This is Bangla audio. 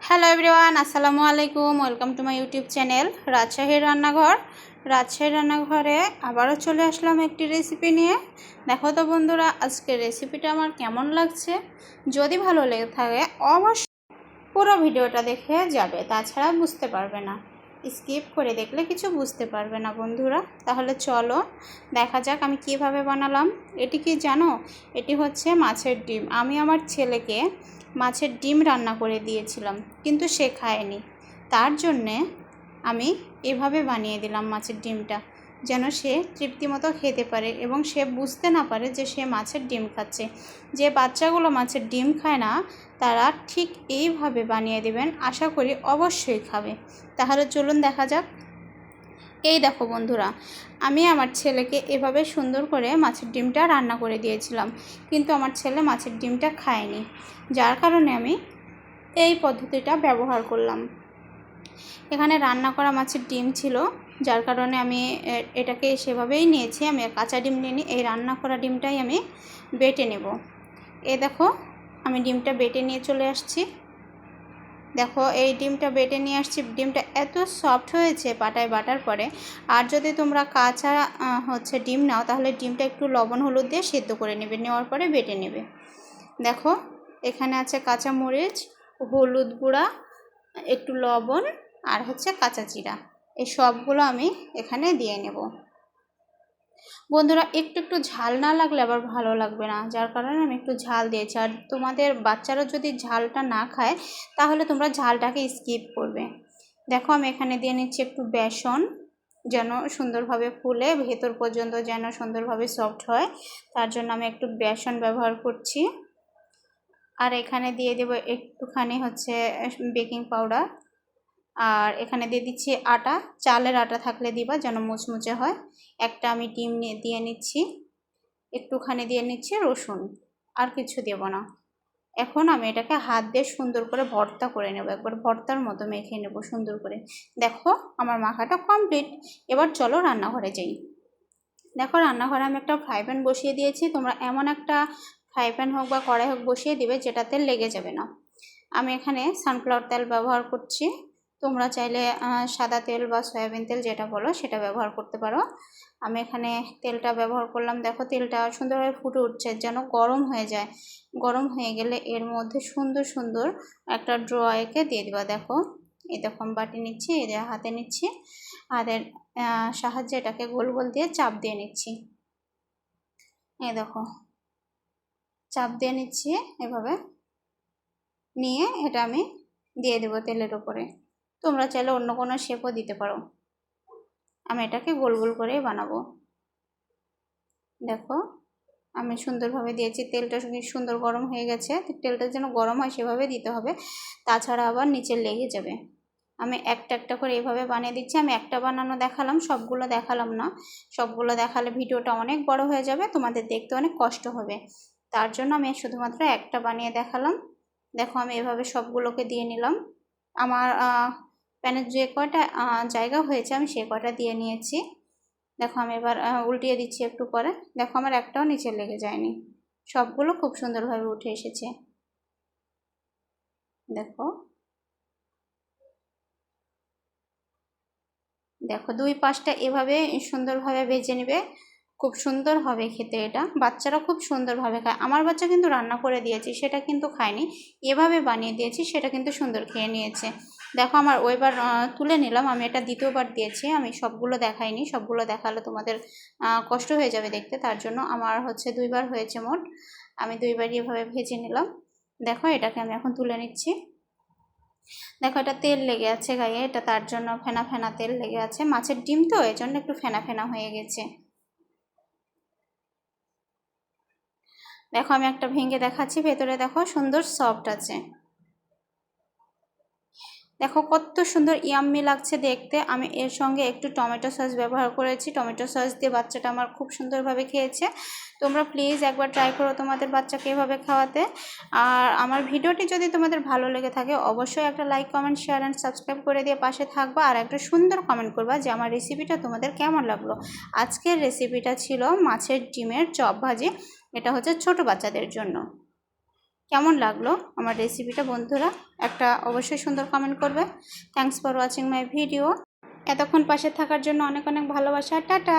হ্যালো এভরিওয়ান, আসসালামু আলাইকুম। Welcome to my YouTube channel রাজশাহীর রান্নাঘর। রাজশাহীর রান্নাঘরে আবারও চলে আসলাম একটি রেসিপি নিয়ে। দেখো তো বন্ধুরা, আজকের রেসিপিটা আমার কেমন লাগছে। যদি ভালো লেগে থাকে অবশ্যই পুরো ভিডিওটা দেখে যাবে, তাছাড়া বুঝতে পারবে না। স্কিপ করে দেখলে কিছু বুঝতে পারবে না বন্ধুরা। তাহলে চলো দেখা যাক আমি কিভাবে বানালাম। এটি কি জানো? এটি হচ্ছে মাছের ডিম। আমি আমার ছেলেকে মাছের ডিম রান্না করে দিয়েছিলাম, কিন্তু সে খায়নি। তার জন্যে আমি এভাবে বানিয়ে দিলাম মাছের ডিমটা, যেন সে তৃপ্তিমতো খেতে পারে এবং সে বুঝতে না পারে যে সে মাছের ডিম খাচ্ছে। যে বাচ্চাগুলো মাছের ডিম খায় না, তারা ঠিক এইভাবে বানিয়ে দেবেন, আশা করি অবশ্যই খাবে। তাহলে চলুন দেখা যাক। এই দেখো বন্ধুরা, আমি আমার ছেলেকে এভাবে সুন্দর করে মাছের ডিমটা রান্না করে দিয়েছিলাম, কিন্তু আমার ছেলে মাছের ডিমটা খায়নি। যার কারণে আমি এই পদ্ধতিটা ব্যবহার করলাম। এখানে রান্না করা মাছের ডিম ছিল, যার কারণে আমি এটাকে সেভাবেই নিয়েছি। আমি কাঁচা ডিম নিয়ে এই রান্না করা ডিমটাই আমি বেটে নেব। এই দেখো, আমি ডিমটা বেটে নিয়ে চলে আসছি। দেখো, এই ডিমটা বেটে নিয়ে আসছি। ডিমটা এত সফট হয়েছে পাটায় বাটার পরে। আর যদি তোমরা কাঁচা ডিম নাও, তাহলে ডিমটা একটু লবণ হলুদ দিয়ে সেদ্ধ করে নেবে, নেওয়ার পরে বেটে নেবে। দেখো, এখানে আছে কাঁচা মরিচ, হলুদ গুঁড়া, একটু লবণ আর কাঁচা জিরা। এই সবগুলো আমি এখানে দিয়ে নেব। বন্ধুরা, একটু ঝাল না লাগলে আবার ভালো লাগবে না, যার কারণে আমি একটু ঝাল দিয়েছি। আর তোমাদের বাচ্চারা যদি ঝালটা না খায়, তাহলে তোমরা ঝালটাকে স্কিপ করবে। দেখো, আমি এখানে দিয়ে নিচ্ছি একটু বেসন, যেন সুন্দরভাবে ফুলে ভেতর পর্যন্ত যেন সুন্দরভাবে সফট হয়, তার জন্য আমি একটু বেসন ব্যবহার করছি। আর এখানে দিয়ে দেব একটুখানি বেকিং পাউডার। আর এখানে দিয়ে দিচ্ছি আটা, চালের আটা থাকলে দিবা, যেন মুচমুচে হয়। একটা আমি ডিম দিয়ে নিচ্ছি, একটুখানি দিয়ে নিচ্ছি রসুন, আর কিছু দেব না। এখন আমি এটাকে হাত দিয়ে সুন্দর করে ভর্তা করে নেব, একবার ভর্তার মতো মেখে নেব সুন্দর করে। দেখো, আমার মাখাটা কমপ্লিট। এবার চলো রান্নাঘরে যাই। দেখো, রান্নাঘরে আমি একটা ফ্রাই প্যান বসিয়ে দিয়েছি। তোমরা এমন একটা ফ্রাই প্যান হোক বা কড়াই হোক বসিয়ে দিবে, যেটা তেল লেগে যাবে না। আমি এখানে সানফ্লাওয়ার তেল ব্যবহার করছি। তোমরা চাইলে সাদা তেল বা সয়াবিন তেল, যেটা বলো সেটা ব্যবহার করতে পারো। আমি এখানে তেলটা ব্যবহার করলাম। দেখো, তেলটা সুন্দরভাবে ফুটে উঠছে, যেন গরম হয়ে যায়। গরম হয়ে গেলে এর মধ্যে সুন্দর সুন্দর একটা ড্রয়কে দিয়ে দিবা। দেখো, এই দেখো আমি বাটি নিচ্ছি, এই হাতে নিচ্ছি, হাতের সাহায্যে এটাকে গোল গোল দিয়ে চাপ দিয়ে নিচ্ছি। এই দেখো, চাপ দিয়ে নিচ্ছি এভাবে। নিয়ে এটা আমি দিয়ে দেবো তেলের উপরে। তোমরা চাইলে অন্য কোনো শেপও দিতে পারো। আমি এটাকে গোল গোল করেই বানাবো। দেখো, আমি সুন্দরভাবে দিয়েছি। তেলটা সুন্দর গরম হয়ে গেছে। তেলটা যেন গরম হয় সেভাবে দিতে হবে, তাছাড়া আবার নিচে লেগে যাবে। আমি একটা একটা করে এইভাবে বানিয়ে দিচ্ছি। আমি একটা বানানো দেখালাম, সবগুলো দেখালাম না। সবগুলো দেখালে ভিডিওটা অনেক বড় হয়ে যাবে, তোমাদের দেখতে অনেক কষ্ট হবে। তার জন্য আমি শুধুমাত্র একটা বানিয়ে দেখালাম। দেখো, আমি এভাবে সবগুলোকে দিয়ে নিলাম। আমার প্যানের যে কয়টা জায়গা হয়েছে আমি সে কয়টা দিয়ে নিয়েছি। দেখো, আমি এবার উল্টিয়ে দিচ্ছি একটু পরে। দেখো, আমার একটাও নিচে লেগে যায়নি, সবগুলো খুব সুন্দরভাবে উঠে এসেছে। দেখো, দেখো, দুই পাশটা এভাবে সুন্দরভাবে ভেজে নেবে। খুব সুন্দর হবে খেতে এটা। বাচ্চারা খুব সুন্দরভাবে খায়। আমার বাচ্চা কিন্তু রান্না করে দিয়েছি, সেটা কিন্তু খায়নি। এভাবে বানিয়ে দিয়েছি, সেটা কিন্তু সুন্দর খেয়ে নিয়েছে। দেখো, আমার ওইবার তুলে নিলাম। আমি এটা দ্বিতীয়বার দিয়েছি। আমি সবগুলো দেখাইনি, সবগুলো দেখালে তোমাদের কষ্ট হয়ে যাবে দেখতে। তার জন্য আমার দুইবার হয়েছে মোট। আমি দুইবারই এভাবে ভেজে নিলাম। দেখো, এটাকে আমি এখন তুলে নিচ্ছি। দেখো, এটা তেল লেগে আছে গায়ে, এটা তার জন্য ফেনা ফেনা তেল লেগে আছে। মাছের ডিম তো, এই জন্য একটু ফেনা ফেনা হয়ে গেছে। দেখো, আমি একটা ভেঙে দেখাচ্ছি। ভেতরে দেখো সুন্দর সফট আছে। দেখো, কত সুন্দর ইয়াম্মি লাগছে দেখতে। আমি এর সঙ্গে একটু টমেটো সস ব্যবহার করেছি। টমেটো সস দিয়ে বাচ্চাটা আমার খুব সুন্দরভাবে খেয়েছে। তোমরা প্লিজ একবার ট্রাই করো তোমাদের বাচ্চাকে এভাবে খাওয়াতে। আর আমার ভিডিওটি যদি তোমাদের ভালো লেগে থাকে, অবশ্যই একটা like, comment, share and subscribe করে দিয়ে পাশে থাকবা। আর একটা সুন্দর কমেন্ট করবা যে আমার রেসিপিটা তোমাদের কেমন লাগলো। আজকের রেসিপিটা ছিল মাছের ডিমের চপ ভাজি। এটা ছোট বাচ্চাদের জন্য। কেমন লাগলো আমার রেসিপিটা বন্ধুরা একটা অবশ্যই সুন্দর কমেন্ট করবে। Thanks for watching my video. এতক্ষণ পাশে থাকার জন্য অনেক অনেক ভালোবাসা। টাটা।